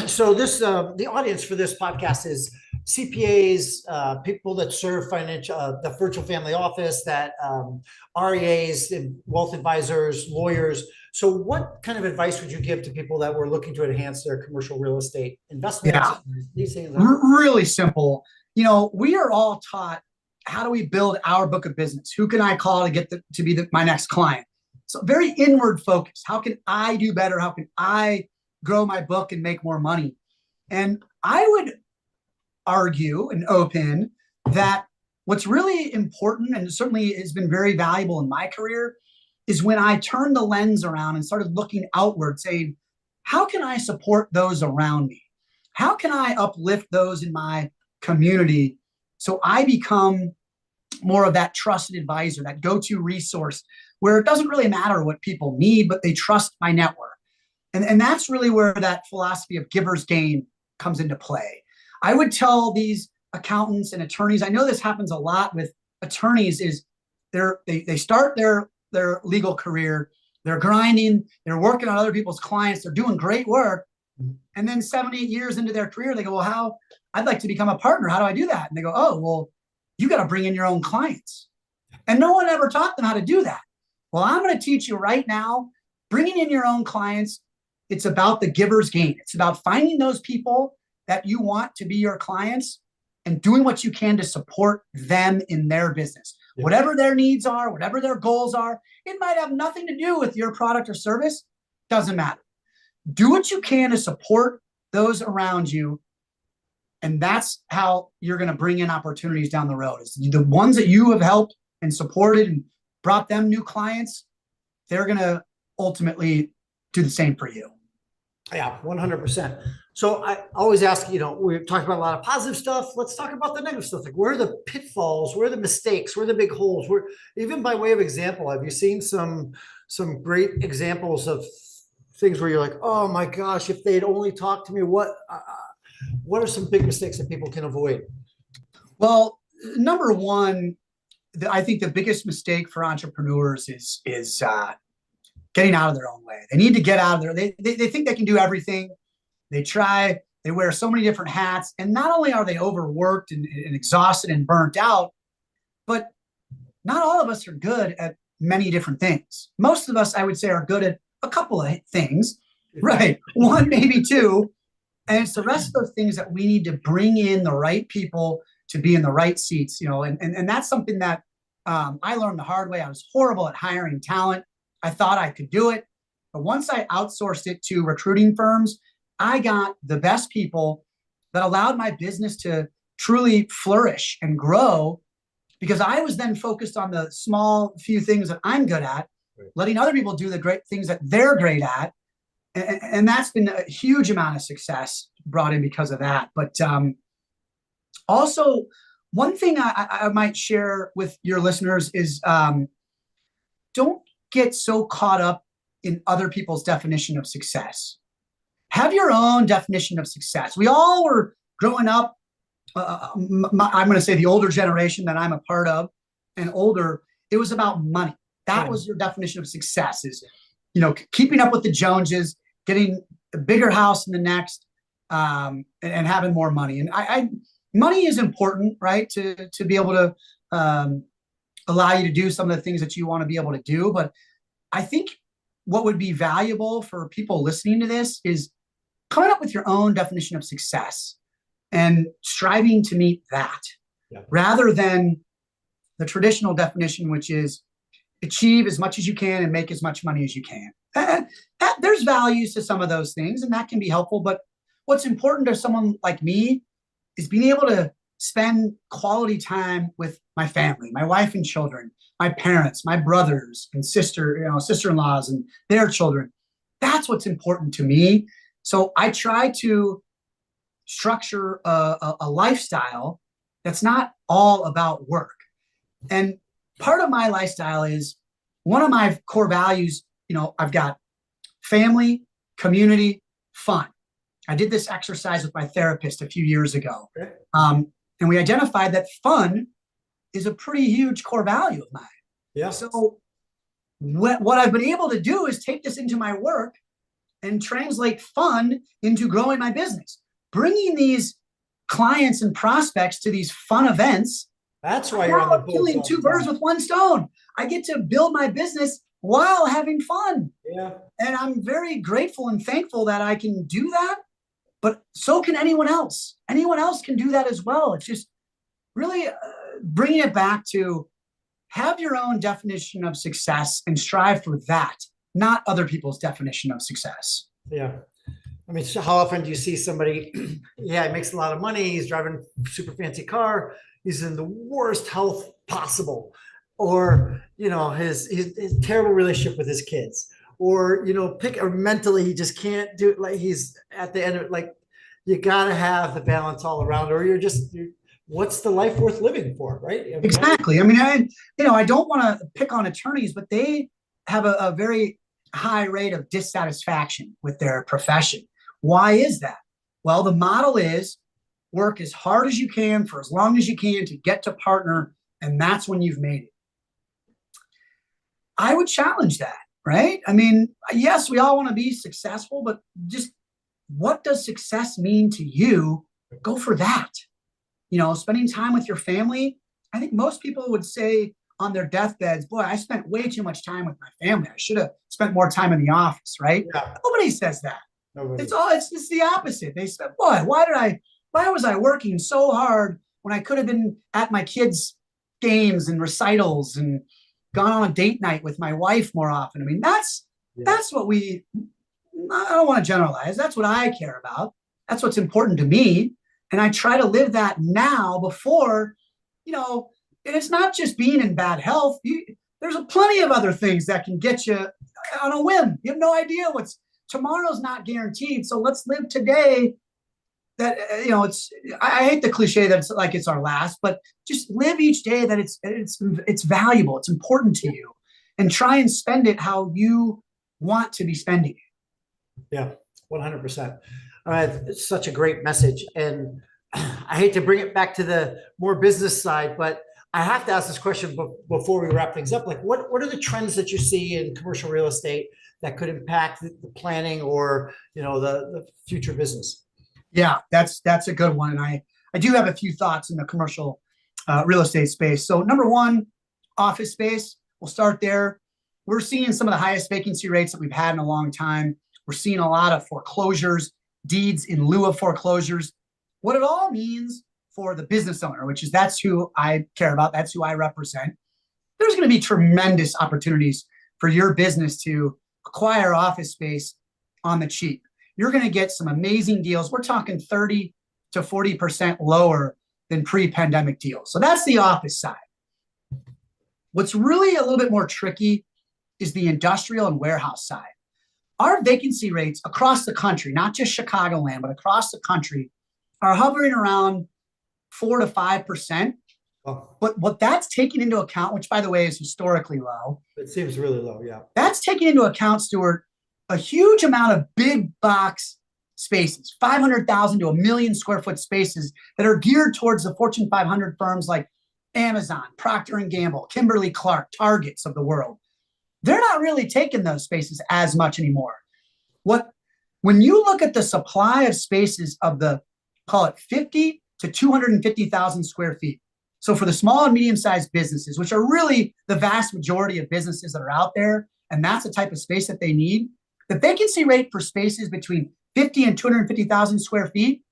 So this the audience for this podcast is CPAs, people that serve financial the virtual family office, that REAs, and wealth advisors, lawyers. So what kind of advice would you give to people that were looking to enhance their commercial real estate investments, Yeah, leasing? really simple. We are all taught, how do we build our book of business? Who can I call to get to be my next client? So very inward focused. How can I do better? How can I grow my book and make more money? And I would argue and open that what's really important, and certainly has been very valuable in my career, is when I turned the lens around and started looking outward, saying, how can I support those around me? How can I uplift those in my community so I become more of that trusted advisor, that go-to resource where it doesn't really matter what people need, but they trust my network. And that's really where that philosophy of giver's gain comes into play. I would tell these accountants and attorneys, I know this happens a lot with attorneys, is they start their legal career, they're grinding, they're working on other people's clients, they're doing great work. And then 7, 8 years into their career, they go, well, I'd like to become a partner. How do I do that? And they go, oh, well, you got to bring in your own clients. And no one ever taught them how to do that. Well, I'm going to teach you right now, bringing in your own clients. It's about the giver's gain. It's about finding those people that you want to be your clients and doing what you can to support them in their business. Yeah. Whatever their needs are, whatever their goals are, it might have nothing to do with your product or service. Doesn't matter. Do what you can to support those around you. And that's how you're going to bring in opportunities down the road. Is the ones that you have helped and supported and brought them new clients, they're going to ultimately do the same for you. Yeah, 100%. So I always ask, we're talking about a lot of positive stuff. Let's talk about the negative stuff. Like, where are the pitfalls? Where are the mistakes? Where are the big holes? Where, even by way of example, have you seen some great examples of things where you're like, oh my gosh, if they'd only talked to me, what are some big mistakes that people can avoid? Well, number one, I think the biggest mistake for entrepreneurs is getting out of their own way. They need to get out of there. They think they can do everything. They try. They wear so many different hats, and not only are they overworked and exhausted and burnt out, but not all of us are good at many different things. Most of us, I would say, are good at a couple of things, right? One, maybe two. And it's the rest of those things that we need to bring in the right people to be in the right seats, and that's something that I learned the hard way. I was horrible at hiring talent. I thought I could do it. But once I outsourced it to recruiting firms, I got the best people that allowed my business to truly flourish and grow, because I was then focused on the small few things that I'm good at, letting other people do the great things that they're great at. And that's been a huge amount of success brought in because of that. But also, one thing I might share with your listeners is don't get so caught up in other people's definition of success. Have your own definition of success. We all were growing up, I'm going to say the older generation that I'm a part of and older, it was about money. That was your definition of success, is, keeping up with the Joneses, getting a bigger house than the next, and having more money. And money is important, right? To be able to allow you to do some of the things that you want to be able to do. But I think what would be valuable for people listening to this is coming up with your own definition of success and striving to meet that, rather than the traditional definition, which is achieve as much as you can and make as much money as you can. There's values to some of those things, and that can be helpful. But what's important to someone like me is being able to spend quality time with my family, my wife and children, my parents, my brothers and sister-in-laws and their children. That's what's important to me. So I try to structure a lifestyle that's not all about work. And part of my lifestyle is, one of my core values, I've got family, community, fun. I did this exercise with my therapist a few years ago. And we identified that fun is a pretty huge core value of mine. Yeah. So what I've been able to do is take this into my work and translate fun into growing my business. Bringing these clients and prospects to these fun events. That's why you're on the boats killing all two the birds time. with one stone. I get to build my business while having fun. Yeah. And I'm very grateful and thankful that I can do that. But so can anyone else. Anyone else can do that as well. It's just really bringing it back to have your own definition of success and strive for that, not other people's definition of success. Yeah. I mean, how often do you see somebody, yeah, he makes a lot of money, he's driving a super fancy car, he's in the worst health possible, or, you know, his terrible relationship with his kids, or, you know, or mentally, he just can't do it. Like he's at the end of it, like you got to have the balance all around, or what's the life worth living for, right? I mean, exactly. I mean, I don't want to pick on attorneys, but they have a very high rate of dissatisfaction with their profession. Why is that? Well, the model is work as hard as you can for as long as you can to get to partner, and that's when you've made it. I would challenge that, right? I mean, yes, we all want to be successful, but just what does success mean to you? Go for that. You know, spending time with your family. I think most people would say on their deathbeds, boy, I spent way too much time with my family. I should have spent more time in the office, right? Yeah. Nobody says that. Nobody. It's the opposite. They said, boy, why was I working so hard when I could have been at my kids' games and recitals and gone on a date night with my wife more often? I mean, that's what I don't want to generalize. That's what I care about. That's what's important to me. And I try to live that now before, you know, and it's not just being in bad health. There's plenty of other things that can get you on a whim. You have no idea tomorrow's not guaranteed. So let's live today. That, you know, I hate the cliche that it's like it's our last, but just live each day that it's valuable. It's important to you, and try and spend it how you want to be spending it. Yeah, 100%. All right, it's such a great message, and I hate to bring it back to the more business side, but I have to ask this question before we wrap things up. Like, what are the trends that you see in commercial real estate that could impact the planning or, you know, the future business? Yeah, that's a good one, and I do have a few thoughts in the commercial real estate space. So number one, office space. We'll start there. We're seeing some of the highest vacancy rates that we've had in a long time. We're seeing a lot of foreclosures, deeds in lieu of foreclosures. What it all means for the business owner, that's who I care about, that's who I represent. There's going to be tremendous opportunities for your business to acquire office space on the cheap. You're going to get some amazing deals. We're talking 30 to 40% lower than pre-pandemic deals. So that's the office side. What's really a little bit more tricky is the industrial and warehouse side. Our vacancy rates across the country, not just Chicagoland, but across the country, are hovering around 4 to 5%. Oh, But what that's taking into account, which by the way is historically low, it seems really low. Yeah. that's taking into account, Stuart, a huge amount of big box spaces, 500,000 to 1 million square foot spaces that are geared towards the Fortune 500 firms like Amazon, Procter & Gamble, Kimberly-Clark, Targets of the world. They're not really taking those spaces as much anymore. When you look at the supply of spaces of call it 50 to 250,000 square feet. So for the small and medium-sized businesses, which are really the vast majority of businesses that are out there, and that's the type of space that they need, the vacancy rate for spaces between 50 and 250,000 square feet,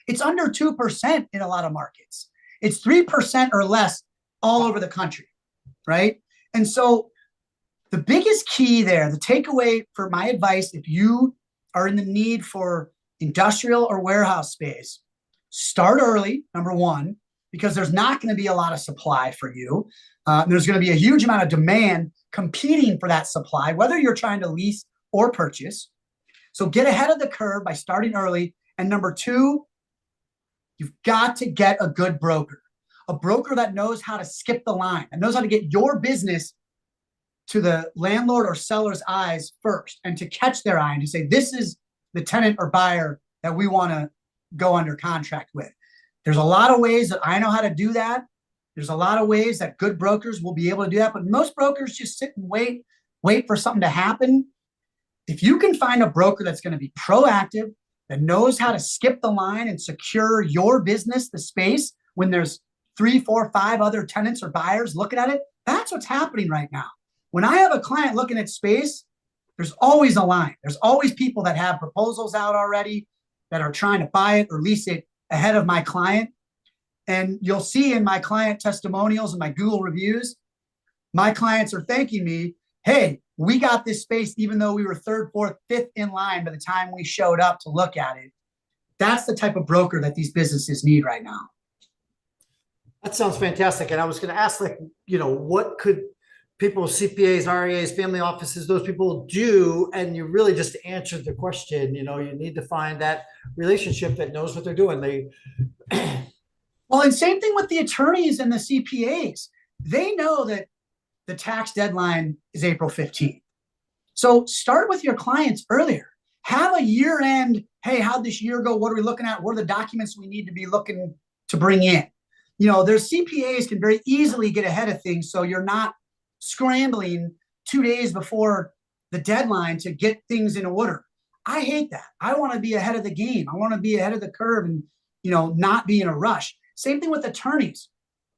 it's under 2% in a lot of markets. It's 3% or less all over the country, right? And so the biggest key there, the takeaway for my advice, if you are in the need for industrial or warehouse space, start early, number one, because there's not going to be a lot of supply for you. There's going to be a huge amount of demand competing for that supply, whether you're trying to lease or purchase. So get ahead of the curve by starting early. And number two, you've got to get a good broker, a broker that knows how to skip the line, and knows how to get your business to the landlord or seller's eyes first, and to catch their eye and to say, this is the tenant or buyer that we want to go under contract with. There's a lot of ways that I know how to do that. There's a lot of ways that good brokers will be able to do that, but most brokers just sit and wait for something to happen. If you can find a broker that's going to be proactive, that knows how to skip the line and secure your business, the space, when there's 3, 4, 5 other tenants or buyers looking at it, that's what's happening right now. When I have a client looking at space, there's always a line. There's always people that have proposals out already that are trying to buy it or lease it ahead of my client. And you'll see in my client testimonials and my Google reviews, my clients are thanking me, hey, we got this space even though we were 3rd, 4th, 5th in line by the time we showed up to look at it. That's the type of broker that these businesses need right now. That sounds fantastic. And I was going to ask, like, what could people, CPAs, REAs, family offices, those people do? And you really just answered the question. You need to find that relationship that knows what they're doing. Well, and same thing with the attorneys and the CPAs. They know that the tax deadline is April 15th. So start with your clients earlier. Have a year end. Hey, how'd this year go? What are we looking at? What are the documents we need to be looking to bring in? There's CPAs can very easily get ahead of things. So you're not scrambling 2 days before the deadline to get things in order. I hate that. I want to be ahead of the game. I want to be ahead of the curve and, not be in a rush. Same thing with attorneys.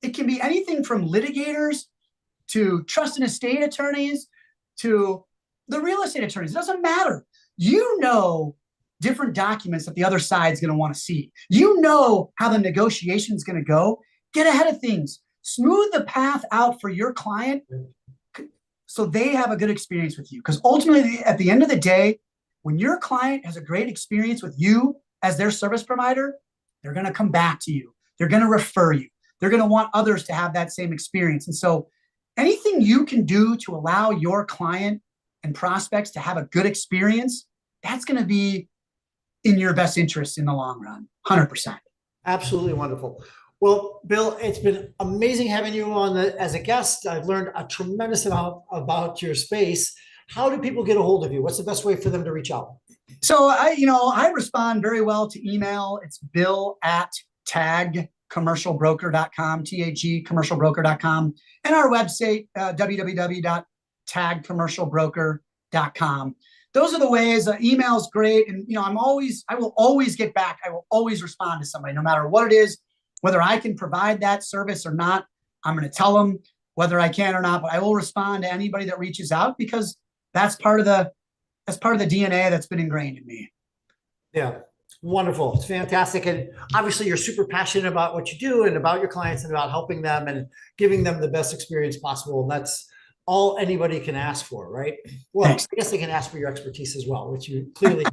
It can be anything from litigators to trust and estate attorneys to the real estate attorneys. It doesn't matter. Different documents that the other side's going to want to see. How the negotiation is going to go. Get ahead of things. Smooth the path out for your client so they have a good experience with you. Because ultimately, at the end of the day, when your client has a great experience with you as their service provider, they're going to come back to you. They're going to refer you. They're going to want others to have that same experience. And so anything you can do to allow your client and prospects to have a good experience, that's going to be in your best interest in the long run, 100%. Absolutely wonderful. Well, Bill, it's been amazing having you on as a guest. I've learned a tremendous amount about your space. How do people get a hold of you? What's the best way for them to reach out? So I respond very well to email. It's bill@tagcommercialbroker.com, tagcommercialbroker.com, and our website, www.tagcommercialbroker.com. Those are the ways. Email is great. And, I will always get back. I will always respond to somebody, no matter what it is, whether I can provide that service or not. I'm going to tell them whether I can or not, but I will respond to anybody that reaches out because that's part of the DNA that's been ingrained in me. Yeah. Wonderful. It's fantastic. And obviously you're super passionate about what you do and about your clients and about helping them and giving them the best experience possible. And that's all anybody can ask for, right? Well, Thanks. I guess they can ask for your expertise as well, which you clearly have.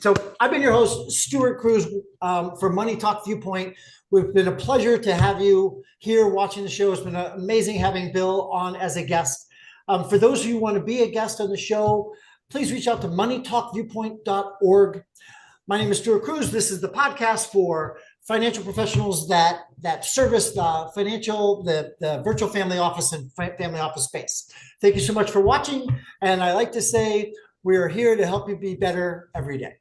So I've been your host, Stuart Cruz, for Money Talk Viewpoint. We've been a pleasure to have you here watching the show. It's been amazing having Bill on as a guest. For those of you who want to be a guest on the show, please reach out to moneytalkviewpoint.org. My name is Stuart Cruz. This is the podcast for financial professionals that service the virtual family office and family office space. Thank you so much for watching. And I like to say, we are here to help you be better every day.